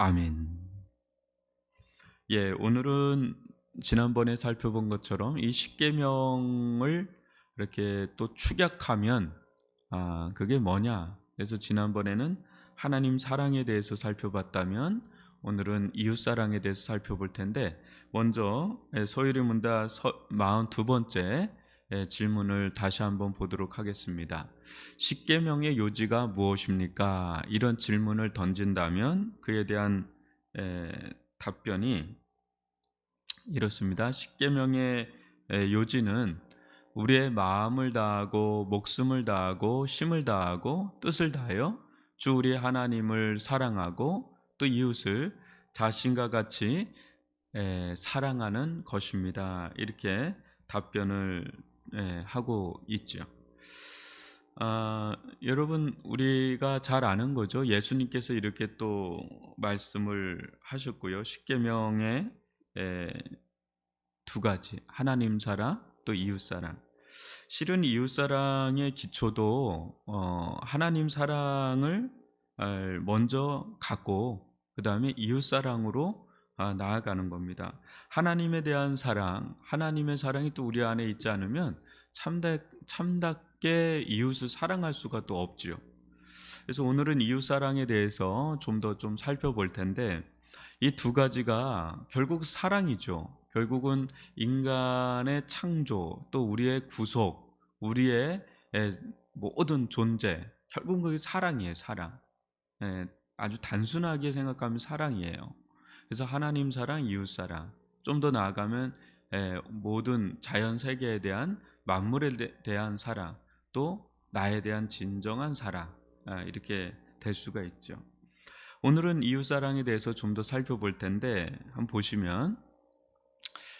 아멘. 예, 오늘은 지난번에 살펴본 것처럼 이 십계명을 이렇게 또 축약하면 그게 뭐냐? 그래서 지난번에는 하나님 사랑에 대해서 살펴봤다면 오늘은 이웃 사랑에 대해서 살펴볼 텐데, 먼저 소율이 문답 42번째 질문을 다시 한번 보도록 하겠습니다. 십계명의 요지가 무엇입니까? 이런 질문을 던진다면 그에 대한 답변이 이렇습니다. 십계명의 요지는 우리의 마음을 다하고 목숨을 다하고 힘을 다하고 뜻을 다하여 주 우리 하나님을 사랑하고 또 이웃을 자신과 같이 사랑하는 것입니다. 이렇게 답변을 하고 있죠. 여러분, 우리가 잘 아는 거죠. 예수님께서 이렇게 또 말씀을 하셨고요. 십계명의 두 가지, 하나님 사랑 또 이웃 사랑. 실은 이웃 사랑의 기초도 하나님 사랑을 먼저 갖고 그 다음에 이웃 사랑으로 나아가는 겁니다. 하나님에 대한 사랑, 하나님의 사랑이 또 우리 안에 있지 않으면 참답게 이웃을 사랑할 수가 또 없지요. 그래서 오늘은 이웃 사랑에 대해서 좀 더 살펴볼 텐데, 이 두 가지가 결국 사랑이죠. 결국은 인간의 창조, 또 우리의 구속, 우리의 모든 존재, 결국은 그게 사랑이에요. 사랑. 아주 단순하게 생각하면 사랑이에요. 그래서 하나님 사랑, 이웃 사랑, 좀 더 나아가면 모든 자연 세계에 대한, 만물에 대한 사랑, 또 나에 대한 진정한 사랑, 이렇게 될 수가 있죠. 오늘은 이웃 사랑에 대해서 좀 더 살펴볼 텐데, 한번 보시면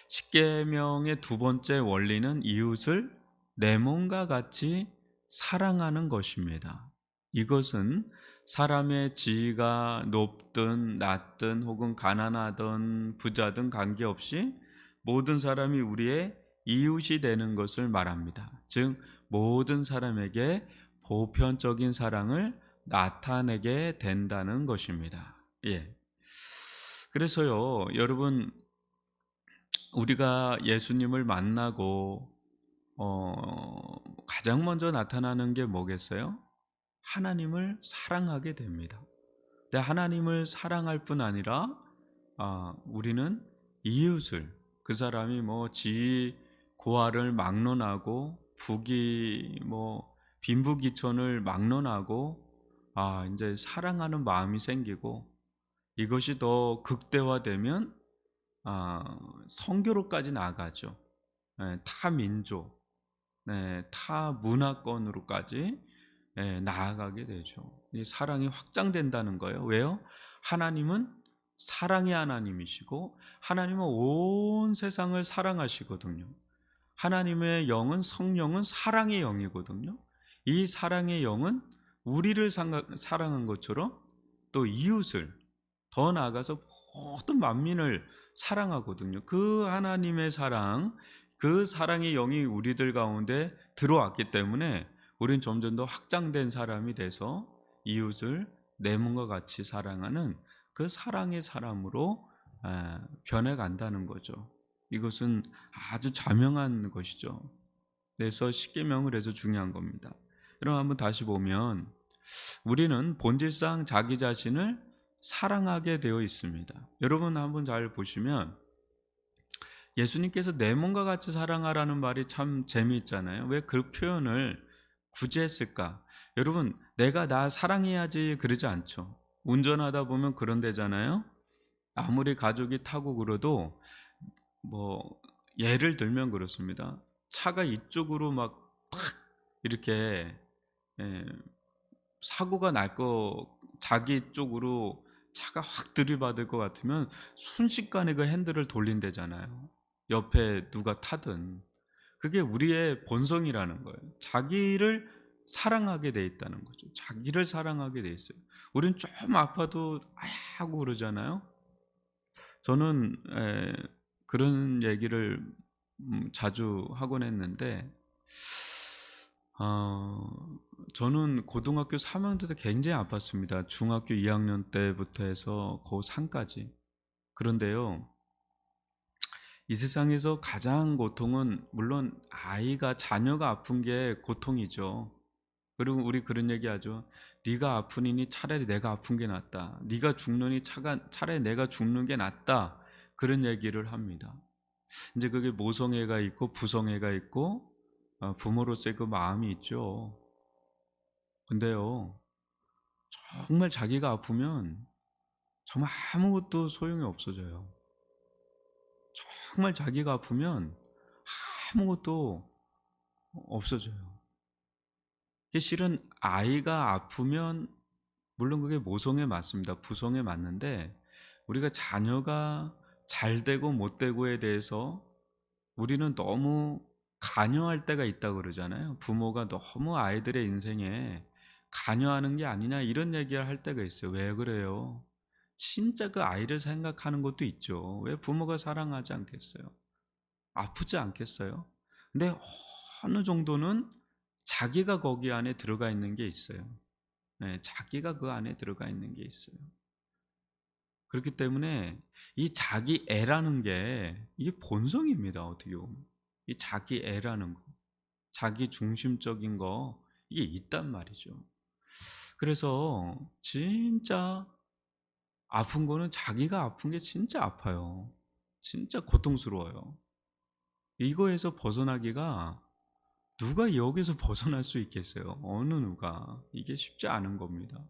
십계명의 두 번째 원리는 이웃을 내 몸과 같이 사랑하는 것입니다. 이것은 사람의 지위가 높든 낮든 혹은 가난하든 부자든 관계없이 모든 사람이 우리의 이웃이 되는 것을 말합니다. 즉 모든 사람에게 보편적인 사랑을 나타내게 된다는 것입니다. 예. 그래서요, 여러분, 우리가 예수님을 만나고 가장 먼저 나타나는 게 뭐겠어요? 하나님을 사랑하게 됩니다. 근데 하나님을 사랑할 뿐 아니라 우리는 이웃을, 그 사람이 뭐 지위 고하를 막론하고 부귀 뭐 빈부귀천을 막론하고 이제 사랑하는 마음이 생기고, 이것이 더 극대화되면 성교로까지 나아가죠. 타 민족, 타 문화권으로까지 나아가게 되죠. 이 사랑이 확장된다는 거예요. 왜요? 하나님은 사랑의 하나님이시고 하나님은 온 세상을 사랑하시거든요. 하나님의 영은, 성령은 사랑의 영이거든요. 이 사랑의 영은 우리를 사랑한 것처럼 또 이웃을, 더 나아가서 모든 만민을 사랑하거든요. 그 하나님의 사랑, 그 사랑의 영이 우리들 가운데 들어왔기 때문에 우린 점점 더 확장된 사람이 돼서 이웃을 내 몸과 같이 사랑하는 그 사랑의 사람으로 변해간다는 거죠. 이것은 아주 자명한 것이죠. 그래서 십계명을 해서 중요한 겁니다. 그럼 한번 다시 보면 우리는 본질상 자기 자신을 사랑하게 되어 있습니다. 여러분 한번 잘 보시면 예수님께서 내 몸과 같이 사랑하라는 말이 참 재미있잖아요. 왜 그 표현을 굳이 했을까? 여러분, 내가 나 사랑해야지 그러지 않죠. 운전하다 보면 그런 데잖아요. 아무리 가족이 타고 그래도 뭐 예를 들면 그렇습니다. 차가 이쪽으로 막 탁 이렇게 사고가 날 거, 자기 쪽으로 차가 확 들이받을 것 같으면 순식간에 그 핸들을 돌린대잖아요. 옆에 누가 타든. 그게 우리의 본성이라는 거예요. 자기를 사랑하게 돼 있다는 거죠. 자기를 사랑하게 돼 있어요. 우린 좀 아파도 아야 하고 그러잖아요. 저는 그런 얘기를 자주 하곤 했는데, 어 저는 고등학교 3학년 때 굉장히 아팠습니다. 중학교 2학년 때부터 해서 고3까지. 그런데요, 이 세상에서 가장 고통은 물론 자녀가 아픈 게 고통이죠. 그리고 우리 그런 얘기하죠. 네가 아프니니 차라리 내가 아픈 게 낫다. 네가 죽느니 차라리 내가 죽는 게 낫다. 그런 얘기를 합니다. 이제 그게 모성애가 있고 부성애가 있고 부모로서의 그 마음이 있죠. 근데요, 정말 자기가 아프면 정말 아무것도 소용이 없어져요. 정말 자기가 아프면 아무것도 없어져요. 이게 실은 아이가 아프면 물론 그게 모성애 맞습니다. 부성애 맞는데 우리가 자녀가 잘 되고 못 되고에 대해서 우리는 너무 관여할 때가 있다고 그러잖아요. 부모가 너무 아이들의 인생에 관여하는 게 아니냐 이런 얘기를 할 때가 있어요. 왜 그래요? 진짜 그 아이를 생각하는 것도 있죠. 왜 부모가 사랑하지 않겠어요? 아프지 않겠어요? 근데 어느 정도는 자기가 거기 안에 들어가 있는 게 있어요. 네, 자기가 그 안에 들어가 있는 게 있어요. 그렇기 때문에 이 자기 애라는 게 이게 본성입니다. 어떻게 보면 이 자기 애라는 거, 자기 중심적인 거 이게 있단 말이죠. 그래서 진짜 아픈 거는 자기가 아픈 게 진짜 아파요. 진짜 고통스러워요. 이거에서 벗어나기가 누가 여기서 벗어날 수 있겠어요? 어느 누가. 이게 쉽지 않은 겁니다.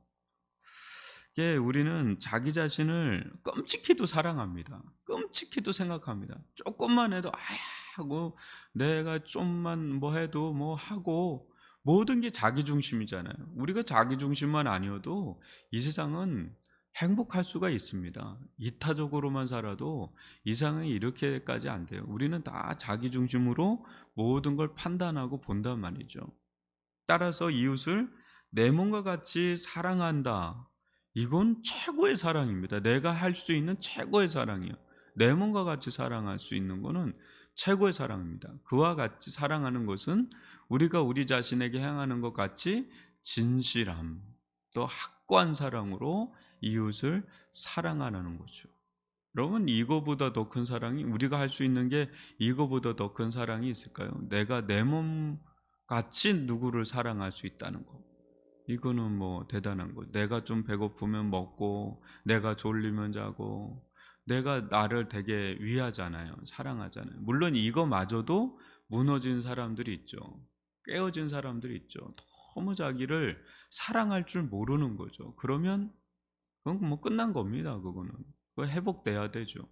이게 우리는 자기 자신을 끔찍히도 사랑합니다. 끔찍히도 생각합니다. 조금만 해도 아야 하고 내가 좀만 뭐 해도 뭐 하고 모든 게 자기 중심이잖아요. 우리가 자기 중심만 아니어도 이 세상은 행복할 수가 있습니다. 이타적으로만 살아도 이상이 이렇게까지 안 돼요. 우리는 다 자기 중심으로 모든 걸 판단하고 본단 말이죠. 따라서 이웃을 내 몸과 같이 사랑한다. 이건 최고의 사랑입니다. 내가 할 수 있는 최고의 사랑이요. 내 몸과 같이 사랑할 수 있는 것은 최고의 사랑입니다. 그와 같이 사랑하는 것은 우리가 우리 자신에게 향하는 것 같이 진실함, 또 확고한 사랑으로 이웃을 사랑하는 거죠. 여러분, 이거보다 더 큰 사랑이 우리가 할 수 있는 게 이거보다 더 큰 사랑이 있을까요? 내가 내 몸 같이 누구를 사랑할 수 있다는 거. 이거는 뭐 대단한 거. 내가 좀 배고프면 먹고, 내가 졸리면 자고, 내가 나를 되게 위하잖아요. 사랑하잖아요. 물론 이거마저도 무너진 사람들이 있죠. 깨어진 사람들이 있죠. 너무 자기를 사랑할 줄 모르는 거죠. 그러면 그건 뭐 끝난 겁니다. 그거는. 그거 회복돼야 되죠.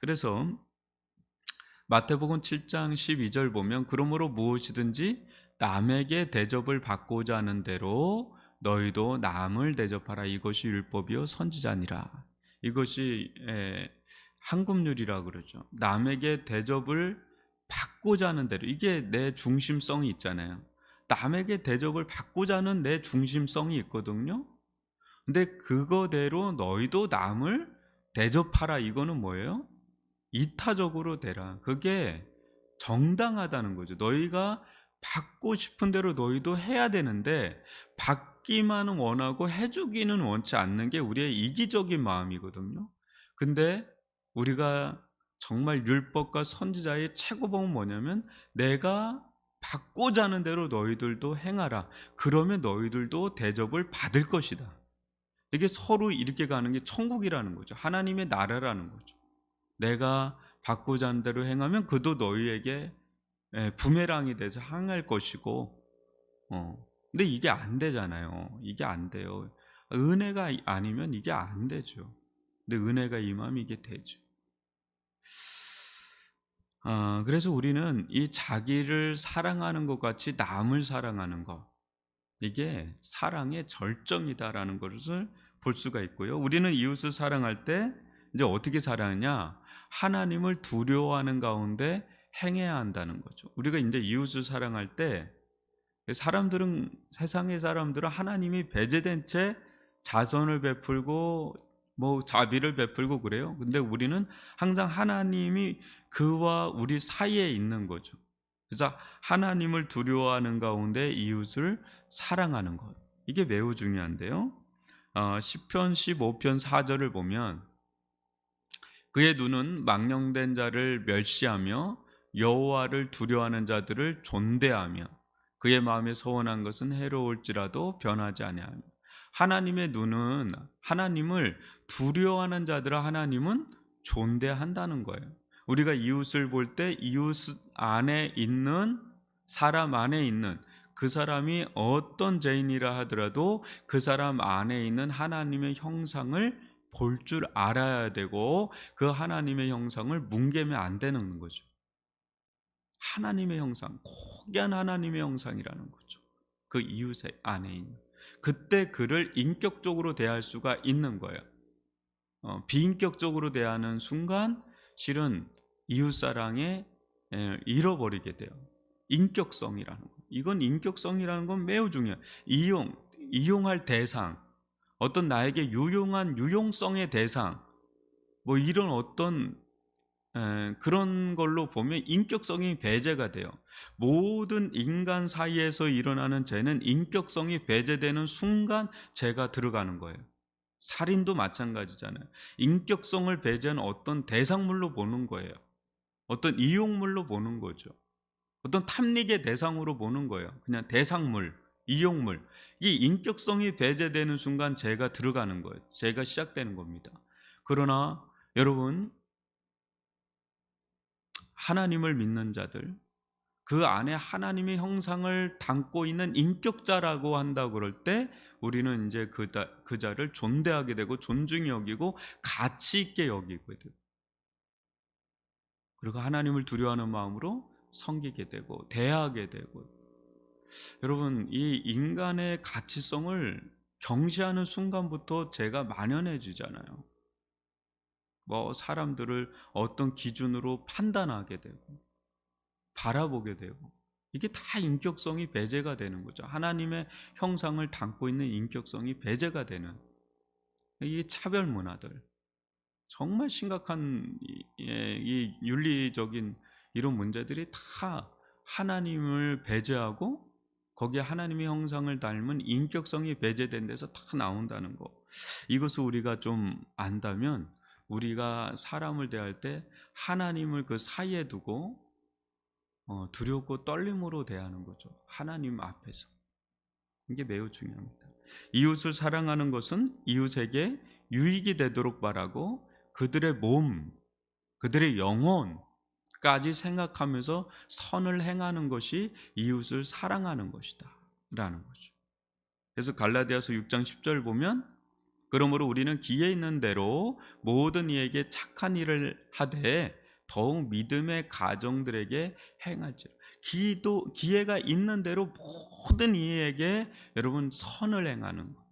그래서 마태복음 7장 12절 보면 그러므로 무엇이든지 남에게 대접을 받고자 하는 대로 너희도 남을 대접하라. 이것이 율법이요 선지자니라. 이것이 한금률이라 그러죠. 남에게 대접을 받고자 하는 대로 이게 내 중심성이 있잖아요. 남에게 대접을 받고자 하는 내 중심성이 있거든요. 근데 그거대로 너희도 남을 대접하라. 이거는 뭐예요? 이타적으로 되라. 그게 정당하다는 거죠. 너희가 받고 싶은 대로 너희도 해야 되는데 받기만 원하고 해주기는 원치 않는 게 우리의 이기적인 마음이거든요. 근데 우리가 정말 율법과 선지자의 최고봉은 뭐냐면 내가 받고자 하는 대로 너희들도 행하라. 그러면 너희들도 대접을 받을 것이다. 이게 서로 이렇게 가는 게 천국이라는 거죠. 하나님의 나라라는 거죠. 내가 받고자 하는 대로 행하면 그도 너희에게 부메랑이 돼서 향할 것이고 근데 이게 안 되잖아요. 이게 안 돼요. 은혜가 아니면 이게 안 되죠. 근데 은혜가 임하면 이게 되죠. 그래서 우리는 이 자기를 사랑하는 것 같이 남을 사랑하는 것, 이게 사랑의 절정이다라는 것을 볼 수가 있고요. 우리는 이웃을 사랑할 때 이제 어떻게 사랑하냐? 하나님을 두려워하는 가운데 행해야 한다는 거죠. 우리가 이제 이웃을 사랑할 때 세상의 사람들은 하나님이 배제된 채 자선을 베풀고 뭐 자비를 베풀고 그래요. 근데 우리는 항상 하나님이 그와 우리 사이에 있는 거죠. 그래서 하나님을 두려워하는 가운데 이웃을 사랑하는 것, 이게 매우 중요한데요. 시편 15편 4절을 보면 그의 눈은 망령된 자를 멸시하며 여호와를 두려워하는 자들을 존대하며 그의 마음에 서원한 것은 해로울지라도 변하지 아니하며. 하나님의 눈은 하나님을 두려워하는 자들을 하나님은 존대한다는 거예요. 우리가 이웃을 볼 때 이웃 안에 있는, 사람 안에 있는, 그 사람이 어떤 죄인이라 하더라도 그 사람 안에 있는 하나님의 형상을 볼 줄 알아야 되고, 그 하나님의 형상을 뭉개면 안 되는 거죠. 하나님의 형상, 고귀한 하나님의 형상이라는 거죠. 그 이웃의 안에 있는. 그때 그를 인격적으로 대할 수가 있는 거예요. 비인격적으로 대하는 순간 실은 이웃사랑에 잃어버리게 돼요. 인격성이라는 거. 이건 인격성이라는 건 매우 중요해요. 이용할 대상, 어떤 나에게 유용한 유용성의 대상, 뭐 이런 어떤 그런 걸로 보면 인격성이 배제가 돼요. 모든 인간 사이에서 일어나는 죄는 인격성이 배제되는 순간 죄가 들어가는 거예요. 살인도 마찬가지잖아요. 인격성을 배제한 어떤 대상물로 보는 거예요. 어떤 이용물로 보는 거죠. 어떤 탐닉의 대상으로 보는 거예요. 그냥 대상물, 이용물. 이 인격성이 배제되는 순간 죄가 들어가는 거예요. 죄가 시작되는 겁니다. 그러나 여러분, 하나님을 믿는 자들, 그 안에 하나님의 형상을 담고 있는 인격자라고 한다고 그럴 때 우리는 이제 그 자를 존대하게 되고 존중히 여기고 가치 있게 여기게 되고, 그리고 하나님을 두려워하는 마음으로 섬기게 되고 대하게 되고. 여러분, 이 인간의 가치성을 경시하는 순간부터 죄가 만연해지잖아요. 뭐 사람들을 어떤 기준으로 판단하게 되고 바라보게 되고, 이게 다 인격성이 배제가 되는 거죠. 하나님의 형상을 담고 있는 인격성이 배제가 되는 이 차별 문화들, 정말 심각한 이 윤리적인 이런 문제들이 다 하나님을 배제하고 거기에 하나님의 형상을 닮은 인격성이 배제된 데서 다 나온다는 거. 이것을 우리가 좀 안다면 우리가 사람을 대할 때 하나님을 그 사이에 두고 두렵고 떨림으로 대하는 거죠. 하나님 앞에서. 이게 매우 중요합니다. 이웃을 사랑하는 것은 이웃에게 유익이 되도록 바라고 그들의 몸, 그들의 영혼까지 생각하면서 선을 행하는 것이 이웃을 사랑하는 것이다 라는 거죠. 그래서 갈라디아서 6장 10절 보면 그러므로 우리는 기회 있는 대로 모든 이에게 착한 일을 하되 더욱 믿음의 가정들에게 행할지라. 기회가 있는 대로 모든 이에게 여러분 선을 행하는 것.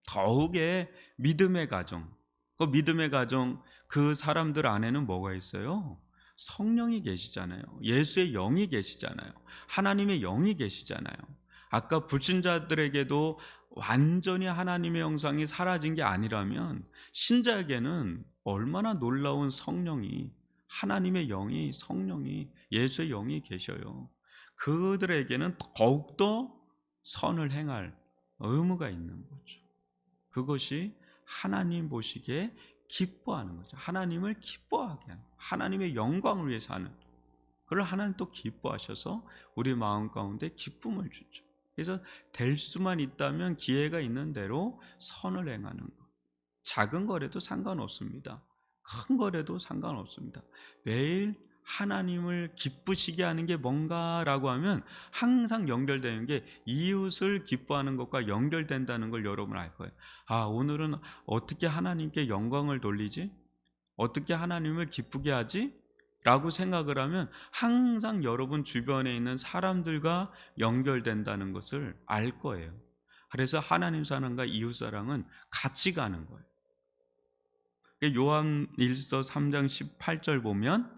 더욱의 믿음의 가정. 그 믿음의 가정, 그 사람들 안에는 뭐가 있어요? 성령이 계시잖아요. 예수의 영이 계시잖아요. 하나님의 영이 계시잖아요. 아까 불신자들에게도 완전히 하나님의 형상이 사라진 게 아니라면 신자에게는 얼마나 놀라운 성령이, 하나님의 영이, 성령이, 예수의 영이 계셔요. 그들에게는 더욱더 선을 행할 의무가 있는 거죠. 그것이 하나님 보시기에 기뻐하는 거죠. 하나님을 기뻐하게 하는, 하나님의 영광을 위해서 하는, 그걸 하나님 또 기뻐하셔서 우리 마음 가운데 기쁨을 주죠. 그래서 될 수만 있다면 기회가 있는 대로 선을 행하는 것. 작은 거래도 상관없습니다. 큰 거래도 상관없습니다. 매일 하나님을 기쁘시게 하는 게 뭔가라고 하면 항상 연결되는 게 이웃을 기뻐하는 것과 연결된다는 걸 여러분 알 거예요. 아, 오늘은 어떻게 하나님께 영광을 돌리지? 어떻게 하나님을 기쁘게 하지? 라고 생각을 하면 항상 여러분 주변에 있는 사람들과 연결된다는 것을 알 거예요. 그래서 하나님 사랑과 이웃 사랑은 같이 가는 거예요. 요한일서 3장 18절 보면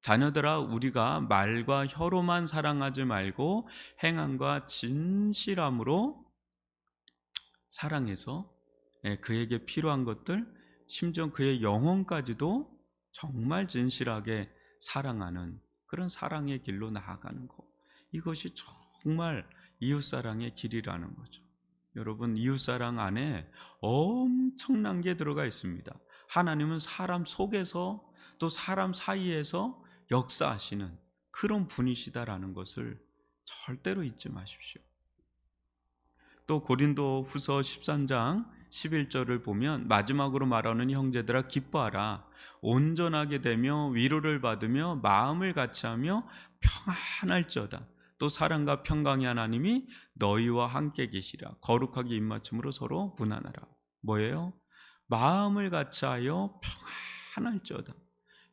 자녀들아 우리가 말과 혀로만 사랑하지 말고 행함과 진실함으로 사랑해서 그에게 필요한 것들, 심지어 그의 영혼까지도 정말 진실하게 사랑하는 그런 사랑의 길로 나아가는 것, 이것이 정말 이웃사랑의 길이라는 거죠. 여러분, 이웃사랑 안에 엄청난 게 들어가 있습니다. 하나님은 사람 속에서 또 사람 사이에서 역사하시는 그런 분이시다라는 것을 절대로 잊지 마십시오. 또 고린도 후서 13장 11절을 보면 마지막으로 말하는 형제들아 기뻐하라. 온전하게 되며 위로를 받으며 마음을 같이하며 평안할지어다. 또 사랑과 평강의 하나님이 너희와 함께 계시라. 거룩하게 입맞춤으로 서로 무난하라. 뭐예요? 마음을 같이하여 평안할지어다.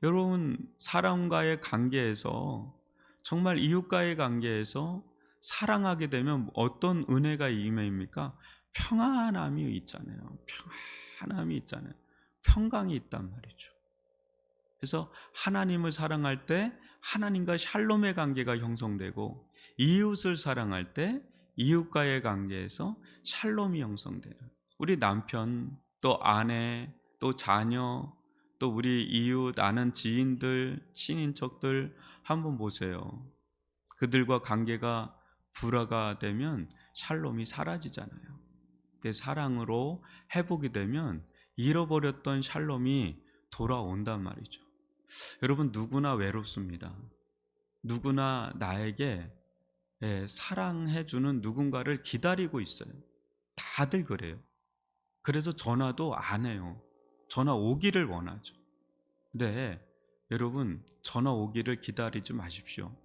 여러분, 사람과의 관계에서, 정말 이웃과의 관계에서 사랑하게 되면 어떤 은혜가 임해입니까? 평안함이 있잖아요. 평안함이 있잖아요. 평강이 있단 말이죠. 그래서 하나님을 사랑할 때 하나님과 샬롬의 관계가 형성되고, 이웃을 사랑할 때 이웃과의 관계에서 샬롬이 형성되는, 우리 남편, 또 아내, 또 자녀, 또 우리 이웃, 아는 지인들, 친인척들 한번 보세요. 그들과 관계가 불화가 되면 샬롬이 사라지잖아요. 내 사랑으로 회복이 되면 잃어버렸던 샬롬이 돌아온단 말이죠. 여러분, 누구나 외롭습니다. 누구나 나에게 사랑해주는 누군가를 기다리고 있어요. 다들 그래요. 그래서 전화도 안 해요. 전화 오기를 원하죠. 근데 여러분, 전화 오기를 기다리지 마십시오.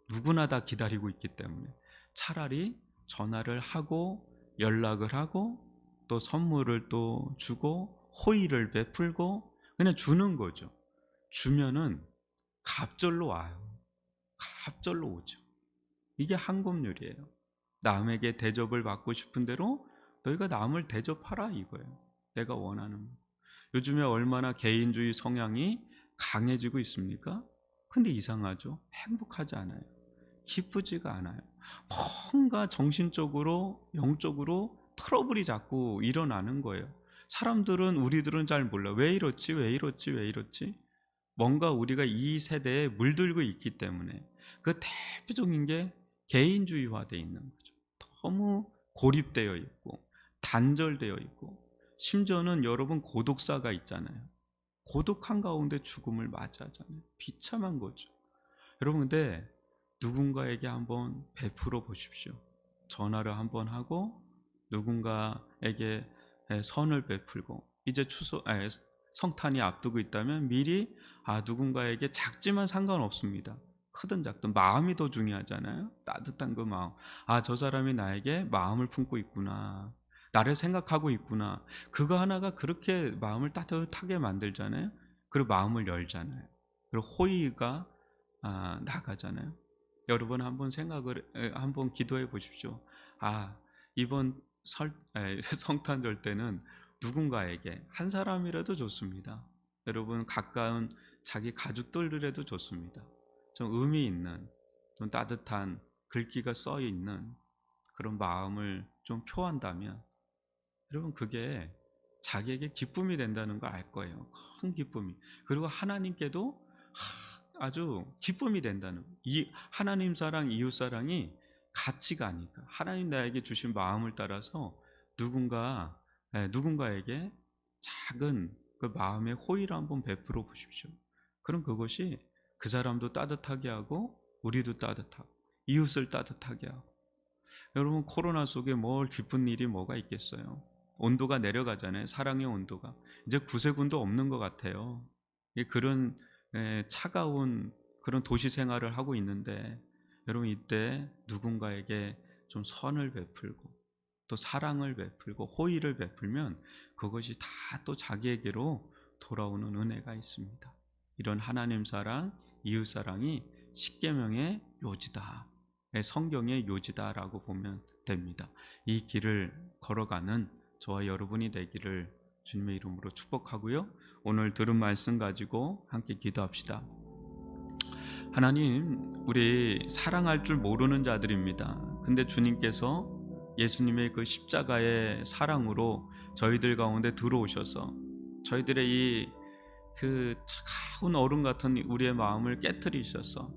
누구나 다 기다리고 있기 때문에 차라리 전화를 하고 연락을 하고 또 선물을 또 주고 호의를 베풀고 그냥 주는 거죠. 주면은 갑절로 와요. 갑절로 오죠. 이게 한금률이에요. 남에게 대접을 받고 싶은 대로 너희가 남을 대접하라, 이거예요. 내가 원하는 거. 요즘에 얼마나 개인주의 성향이 강해지고 있습니까? 근데 이상하죠? 행복하지 않아요. 기쁘지가 않아요. 뭔가 정신적으로, 영적으로 트러블이 자꾸 일어나는 거예요. 사람들은, 우리들은 잘 몰라. 왜 이렇지? 왜 이렇지? 왜 이렇지? 뭔가 우리가 이 세대에 물들고 있기 때문에. 그 대표적인 게 개인주의화되어 있는 거죠. 너무 고립되어 있고 단절되어 있고, 심지어는 여러분 고독사가 있잖아요. 고독한 가운데 죽음을 맞이하잖아요. 비참한 거죠. 여러분, 근데 누군가에게 한번 베풀어 보십시오. 전화를 한번 하고 누군가에게 선을 베풀고, 이제 성탄이 앞두고 있다면 미리 누군가에게, 작지만 상관없습니다. 크든 작든 마음이 더 중요하잖아요. 따뜻한 그 마음. 저 사람이 나에게 마음을 품고 있구나, 나를 생각하고 있구나. 그거 하나가 그렇게 마음을 따뜻하게 만들잖아요. 그리고 마음을 열잖아요. 그리고 호의가 나가잖아요. 여러분, 한번 기도해 보십시오. 이번 성탄절 때는 누군가에게 한 사람이라도 좋습니다. 여러분, 가까운 자기 가족들이라도 좋습니다. 좀 의미 있는, 좀 따뜻한 글귀가 써 있는 그런 마음을 좀 표한다면, 여러분, 그게 자기에게 기쁨이 된다는 걸 알 거예요. 큰 기쁨이. 그리고 하나님께도 아주 기쁨이 된다는, 이 하나님 사랑, 이웃 사랑이 같이 가니까, 하나님 나에게 주신 마음을 따라서 누군가에게 작은 그 마음의 호의를 한번 베풀어 보십시오. 그럼 그것이 그 사람도 따뜻하게 하고 우리도 따뜻하고 이웃을 따뜻하게 하고. 여러분, 코로나 속에 뭘 기쁜 일이 뭐가 있겠어요? 온도가 내려가잖아요. 사랑의 온도가 이제 구세군도 없는 것 같아요. 그런 차가운 그런 도시 생활을 하고 있는데, 여러분, 이때 누군가에게 좀 선을 베풀고 또 사랑을 베풀고 호의를 베풀면 그것이 다 또 자기에게로 돌아오는 은혜가 있습니다. 이런 하나님 사랑, 이웃 사랑이 십계명의 요지다, 성경의 요지다라고 보면 됩니다. 이 길을 걸어가는 저와 여러분이 되기를 주님의 이름으로 축복하고요. 오늘 들은 말씀 가지고 함께 기도합시다. 하나님, 우리 사랑할 줄 모르는 자들입니다. 근데 주님께서 예수님의 그 십자가의 사랑으로 저희들 가운데 들어오셔서 저희들의 그 차가운 얼음 같은 우리의 마음을 깨트리셔서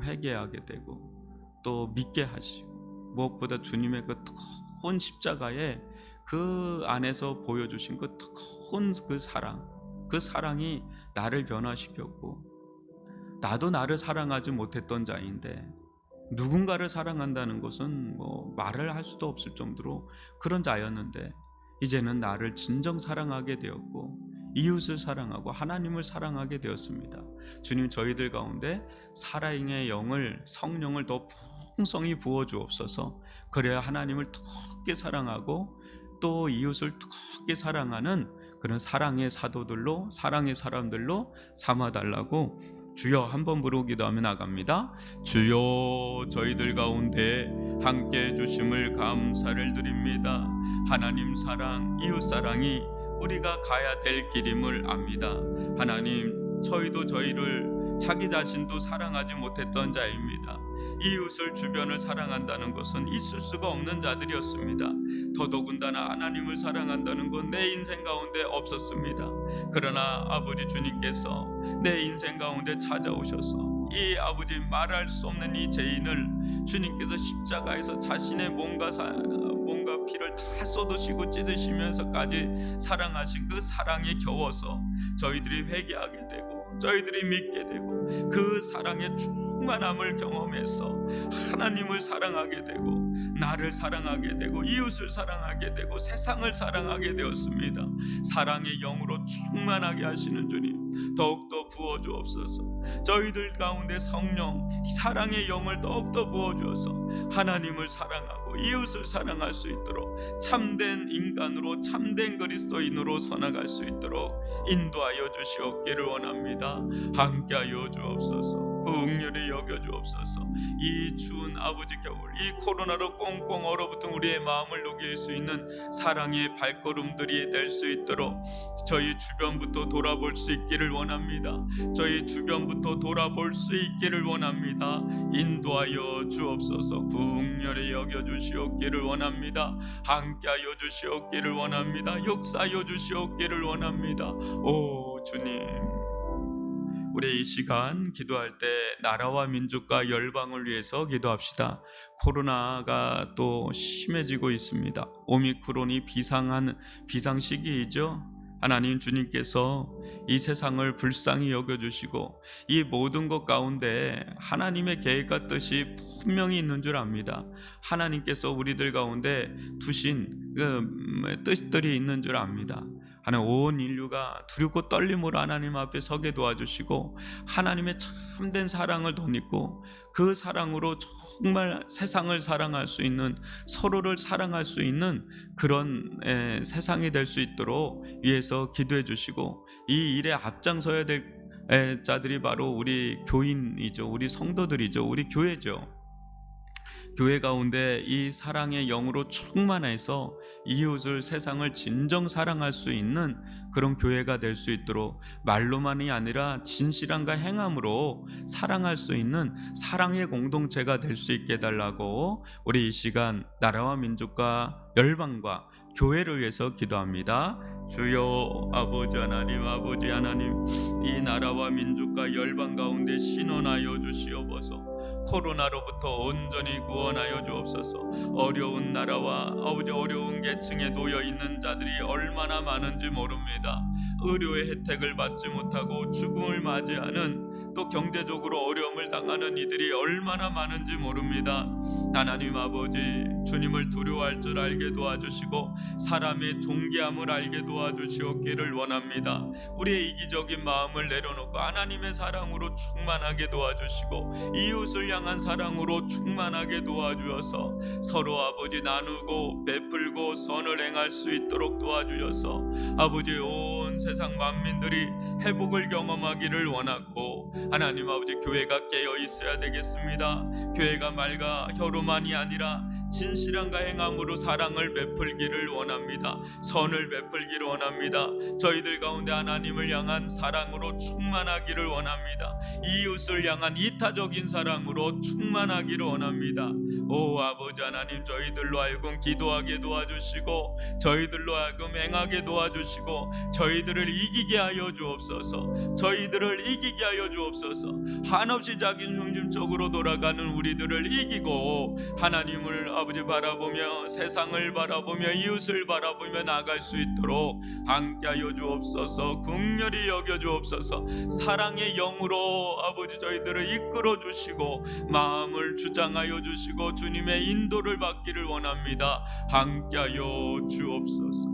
회개하게 되고 또 믿게 하시고, 무엇보다 주님의 그 뜨거운 십자가에 그 안에서 보여주신 그 뜨거운 그 사랑이 나를 변화시켰고, 나도 나를 사랑하지 못했던 자인데 누군가를 사랑한다는 것은 뭐 말을 할 수도 없을 정도로 그런 자였는데, 이제는 나를 진정 사랑하게 되었고 이웃을 사랑하고 하나님을 사랑하게 되었습니다. 주님, 저희들 가운데 사랑의 영을, 성령을 더 풍성히 부어주옵소서. 그래야 하나님을 뜨겁게 사랑하고 또 이웃을 뜨겁게 사랑하는 그런 사랑의 사도들로, 사랑의 사람들로 삼아달라고 주여 한번 부르고 기도하며 나갑니다. 주여, 저희들 가운데 함께 해주심을 감사를 드립니다. 하나님 사랑, 이웃 사랑이 우리가 가야 될 길임을 압니다. 하나님, 저희도 저희를, 자기 자신도 사랑하지 못했던 자입니다. 이웃을, 주변을 사랑한다는 것은 있을 수가 없는 자들이었습니다. 더더군다나 하나님을 사랑한다는 건 내 인생 가운데 없었습니다. 그러나 아버지 주님께서 내 인생 가운데 찾아오셔서 이 아버지 말할 수 없는 이 죄인을 주님께서 십자가에서 자신의 몸과 피를 다 쏟으시고 찢으시면서까지 사랑하신 그 사랑에 겨워서 저희들이 회개하게 되고 저희들이 믿게 되고 그 사랑의 충만함을 경험해서 하나님을 사랑하게 되고 나를 사랑하게 되고 이웃을 사랑하게 되고 세상을 사랑하게 되었습니다. 사랑의 영으로 충만하게 하시는 주님, 더욱더 부어주옵소서. 저희들 가운데 성령, 사랑의 영을 더욱더 부어주어서 하나님을 사랑하고 이웃을 사랑할 수 있도록 참된 인간으로, 참된 그리스도인으로 서나갈 수 있도록 인도하여 주시옵기를 원합니다. 함께하여 주옵소서. 그 긍휼히 여겨 주옵소서. 이 추운 아버지 겨울, 이 코로나로 꽁꽁 얼어붙은 우리의 마음을 녹일 수 있는 사랑의 발걸음들이 될 수 있도록 저희 주변부터 돌아볼 수 있기를 원합니다. 저희 주변부터 돌아볼 수 있기를 원합니다. 인도하여 주옵소서. 긍휼히 여겨 주시옵기를 원합니다. 함께하여 주시옵기를 원합니다. 역사하여 주시옵기를 원합니다. 오 주님, 우리 이 시간 기도할 때 나라와 민족과 열방을 위해서 기도합시다. 코로나가 또 심해지고 있습니다. 오미크론이 비상 시기이죠. 하나님 주님께서 이 세상을 불쌍히 여겨주시고 이 모든 것 가운데 하나님의 계획과 뜻이 분명히 있는 줄 압니다. 하나님께서 우리들 가운데 두신 그 뜻들이 있는 줄 압니다. 하나님, 온 인류가 두렵고 떨림으로 하나님 앞에 서게 도와주시고 하나님의 참된 사랑을 덧입고 그 사랑으로 정말 세상을 사랑할 수 있는, 서로를 사랑할 수 있는 그런 세상이 될 수 있도록 위해서 기도해 주시고, 이 일에 앞장서야 될 자들이 바로 우리 교인이죠. 우리 성도들이죠. 우리 교회죠. 교회 가운데 이 사랑의 영으로 충만해서 이웃을, 세상을 진정 사랑할 수 있는 그런 교회가 될 수 있도록 말로만이 아니라 진실함과 행함으로 사랑할 수 있는 사랑의 공동체가 될 수 있게 해달라고 우리 이 시간 나라와 민족과 열방과 교회를 위해서 기도합니다. 주여 아버지 하나님, 이 나라와 민족과 열방 가운데 신원하여 주시옵소서. 코로나로부터 온전히 구원하여 주옵소서. 어려운 나라와 어려운 계층에 놓여 있는 자들이 얼마나 많은지 모릅니다. 의료의 혜택을 받지 못하고 죽음을 맞이하는, 또 경제적으로 어려움을 당하는 이들이 얼마나 많은지 모릅니다. 하나님 아버지, 주님을 두려워할 줄 알게 도와주시고 사람의 존귀함을 알게 도와주시옵기를 원합니다. 우리의 이기적인 마음을 내려놓고 하나님의 사랑으로 충만하게 도와주시고 이웃을 향한 사랑으로 충만하게 도와주어서 서로 아버지 나누고 베풀고 선을 행할 수 있도록 도와주셔서 아버지 온 세상 만민들이 회복을 경험하기를 원하고, 하나님 아버지 교회가 깨어 있어야 되겠습니다. 교회가 말과 혀로만이 아니라 진실함과 행함으로 사랑을 베풀기를 원합니다. 선을 베풀기를 원합니다. 저희들 가운데 하나님을 향한 사랑으로 충만하기를 원합니다. 이웃을 향한 이타적인 사랑으로 충만하기를 원합니다. 오 아버지 하나님, 저희들로 하여금 기도하게 도와주시고 저희들로 하여금 행하게 도와주시고 저희들을 이기게 하여 주옵소서. 저희들을 이기게 하여 주옵소서. 한없이 자기 중심적으로 돌아가는 우리들을 이기고 하나님을 아버지 바라보며 세상을 바라보며 이웃을 바라보며 나갈 수 있도록 함께하여 주옵소서. 긍휼히 여겨 주옵소서. 사랑의 영으로 아버지 저희들을 이끌어 주시고 마음을 주장하여 주시고 주님의 인도를 받기를 원합니다. 함께하여 주옵소서.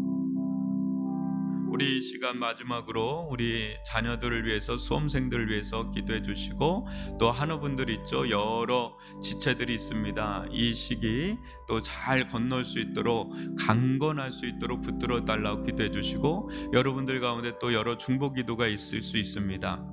우리 이 시간 마지막으로 우리 자녀들을 위해서, 수험생들을 위해서 기도해 주시고, 또 한우분들 있죠, 여러 지체들이 있습니다. 이 시기 또 잘 건널 수 있도록, 강건할 수 있도록 붙들어 달라고 기도해 주시고, 여러분들 가운데 또 여러 중보 기도가 있을 수 있습니다.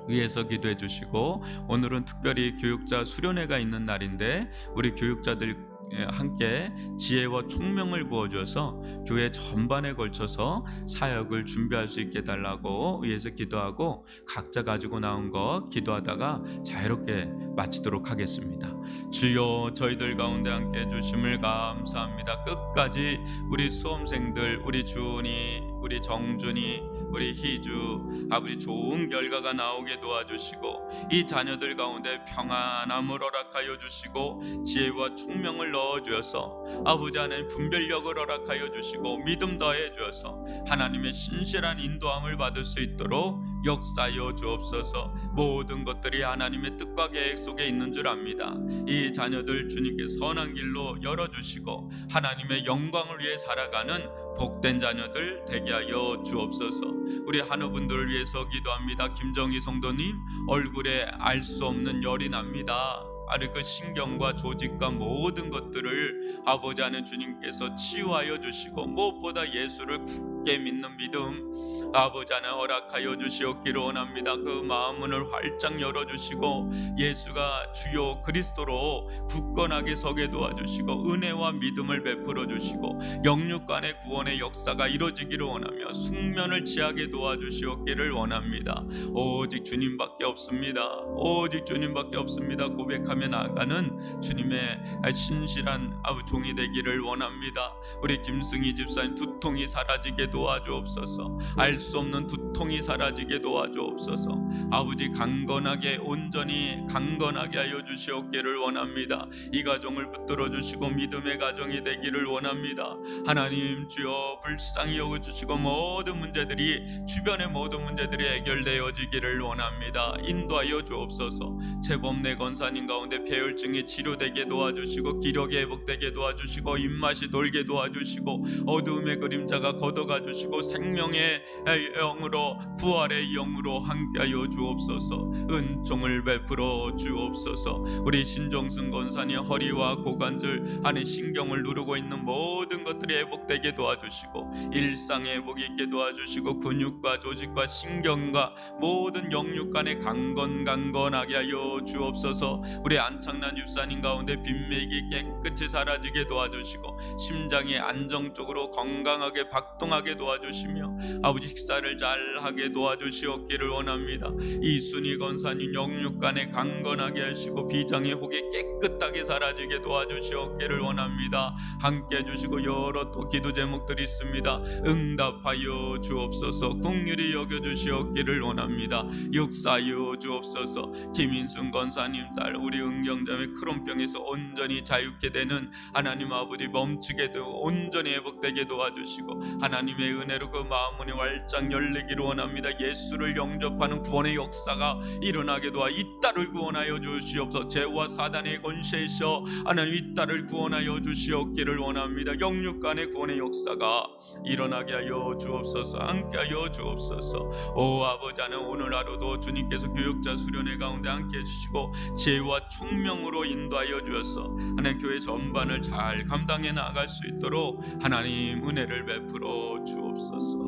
위에서 기도해 주시고, 오늘은 특별히 교육자 수련회가 있는 날인데 우리 교육자들 함께 지혜와 총명을 부어줘서 교회 전반에 걸쳐서 사역을 준비할 수 있게 달라고 위해서 기도하고, 각자 가지고 나온 거 기도하다가 자유롭게 마치도록 하겠습니다. 주여, 저희들 가운데 함께 해주심을 감사합니다. 끝까지 우리 수험생들, 우리 주은이, 우리 정준이, 우리 희주 아버지 좋은 결과가 나오게 도와주시고, 이 자녀들 가운데 평안함을 허락하여 주시고 지혜와 총명을 넣어주어서 아버지 하나님 분별력을 허락하여 주시고 믿음 더해 주어서 하나님의 신실한 인도함을 받을 수 있도록 역사하여 주옵소서. 모든 것들이 하나님의 뜻과 계획 속에 있는 줄 압니다. 이 자녀들 주님께 선한 길로 열어주시고 하나님의 영광을 위해 살아가는 복된 자녀들 되게 하여 주옵소서. 우리 한우분들을 위해서 기도합니다. 김정희 성도님 얼굴에 알 수 없는 열이 납니다. 아래 그 신경과 조직과 모든 것들을 아버지 하는 주님께서 치유하여 주시고, 무엇보다 예수를 굳게 믿는 믿음 아버지 하나 허락하여 주시옵기를 원합니다. 그 마음문을 활짝 열어주시고 예수가 주요 그리스도로 굳건하게 서게 도와주시고 은혜와 믿음을 베풀어 주시고 영육간의 구원의 역사가 이루어지기를 원하며 숙면을 취하게 도와주시옵기를 원합니다. 오직 주님밖에 없습니다. 오직 주님밖에 없습니다. 고백하며 나아가는 주님의 신실한 종이 되기를 원합니다. 우리 김승희 집사님 두통이 사라지게 도와주옵소서. 알 수 없는 두통이 사라지게 도와주옵소서. 아버지 강건하게 온전히 강건하게 하여 주시옵기를 원합니다. 이 가정을 붙들어 주시고 믿음의 가정이 되기를 원합니다. 하나님 주여 불쌍히 여겨주시고 모든 문제들이 주변의 모든 문제들이 해결되어지기를 원합니다. 인도하여 주옵소서. 최범래 권사님 가운데 폐혈증이 치료되게 도와주시고 기력이 회복되게 도와주시고 입맛이 돌게 도와주시고 어두움의 그림자가 걷어가 주시고 생명의 영으로 부활의 영으로 함께하여 주옵소서. 은총을 베풀어 주옵소서. 우리 신종승 권사님 허리와 고관절 안에 신경을 누르고 있는 모든 것들이 회복되게 도와주시고 일상의 회복이 있게 도와주시고 근육과 조직과 신경과 모든 영육간에 강건하게 하여 주옵소서. 우리 안창란 집사님 가운데 빈맥이 깨끗이 사라지게 도와주시고 심장이 안정적으로 건강하게 박동하게 도와주시며 아버지 식사를 잘 하게 도와주시옵기를 원합니다. 이순희 권사님 영육간에 강건하게 하시고 비장의 혹이 깨끗하게 사라지게 도와주시옵기를 원합니다. 함께 해주시고 여러 또 기도 제목들이 있습니다. 응답하여 주옵소서. 긍휼히 여겨주시옵기를 원합니다. 역사하여 주옵소서. 김인순 권사님 딸 우리 은경자매 크론병에서 온전히 자유케 되는 하나님 아버지 멈추게 되고 온전히 회복되게 도와주시고 하나님의 은혜로 그 마음문이 활짝 열리기를 원합니다. 예수를 영접하는 구원의 역사가 일어나게 도와 이 딸을 구원하여 주시옵소서. 죄와 사단의 권세에서 하나님 이 딸을 구원하여 주시옵기를 원합니다. 영육간의 구원의 역사가 일어나게 하여 주옵소서. 함께하여 주옵소서. 오 아버지 하나님 오늘 하루도 주님께서 교육자 수련회 가운데 함께 해주시고 지혜와 총명으로 인도하여 주셔서 하나님 교회 전반을 잘 감당해 나갈 수 있도록 하나님 은혜를 베풀어 주옵소서.